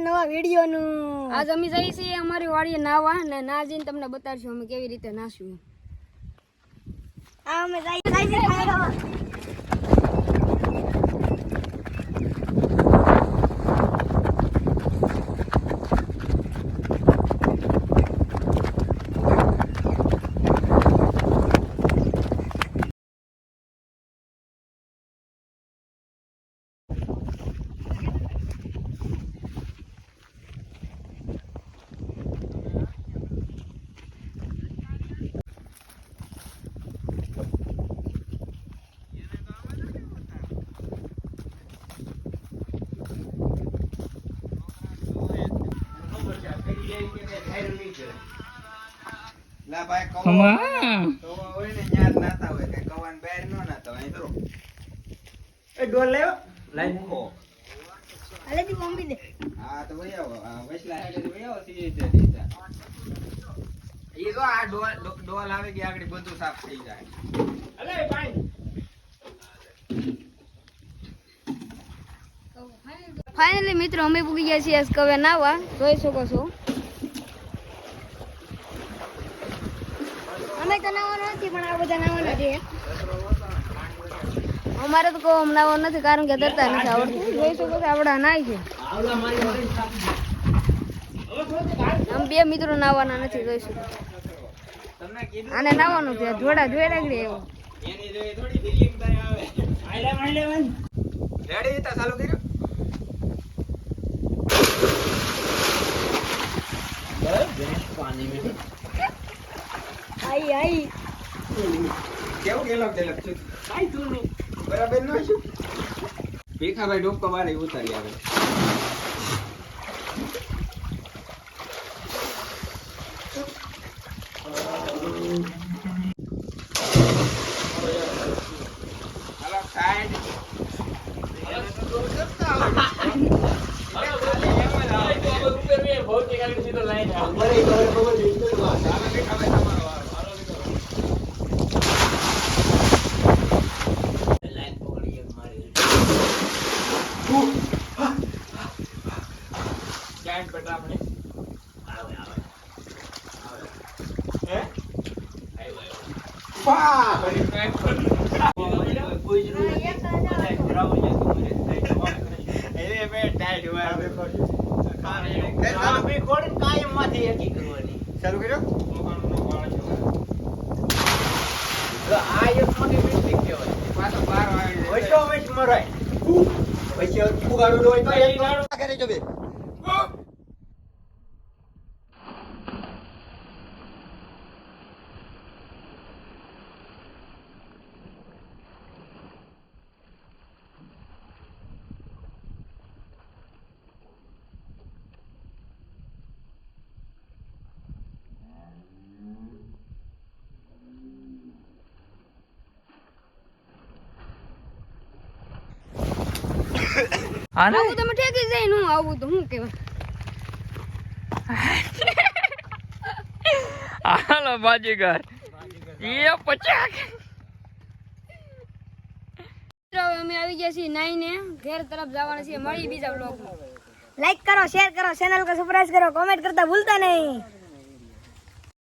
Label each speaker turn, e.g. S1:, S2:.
S1: નવા વિડિયો નું આજ અમે જઈએ છીએ અમારી વાડીએ નાવા ને ના જઈને તમને બતાડશું અમે કેવી રીતે નાશું. આ અમે જઈએ
S2: લા ભાઈ કવા તો હોય ને યાર નાતા હોય કે કવાન બહાર નો નાતા હોય તો એ ડોલ લેવો લાઈ મૂકો
S1: અલે દી મમ્મી દે
S2: હા તો ભાઈ આવો વૈસલા હેડે ભાઈ આવો સીધે દીધા એ તો આ ડોલ આવે કે આગળ બધું સાફ થઈ જાય અલે પાણી
S1: ફાઇનલી મિત્રો અમે પૂગી ગયા છીએ કવે નાવા જોઈ શકો છો. અમે તો નાવાનું નથી પણ આ બધા નાવાના છે. અમારે તો કોઈ નાવાનું નથી કારણ કે તરતા નથી આવડતું. જોઈ શકો છો આપડા નાય છે. આમ બે મિત્રો નાવાના નથી જોઈ શકો. આને નાવાનું છે જોડા જોઈ રાખડે એવું
S2: એની જોઈ થોડી ફિલિંગ થાય આવે રેડી તા ચાલુ કર્યું पानी में
S1: आई आई
S2: કેવું ગેલક ગેલક છે કાઈ તું નહીં બરાબર નો છું ભીખા ભાઈ ડોકો મારે ઉતારી આવે હાલો સાઈડ ચાલુ કર્યો આ એક મોટી મિસ્ટેક કહેવાય પાછો બાર આવી ઓછો મેચ મરાય પછી ફુગાડું હોય તો એક કરે જો બે
S1: આવું તમે ઠેકી જાય નું આવું તો હું કેવા
S3: હાલો બાજીગર એ પચાક
S1: અમે આવી ગયા છીએ નાઈને ઘર તરફ જવાના છીએ. મળી બીજા બ્લોગમાં. લાઈક કરો, શેર કરો, ચેનલ को सब्सक्राइब करो, कमेंट करता भूलता नहीं.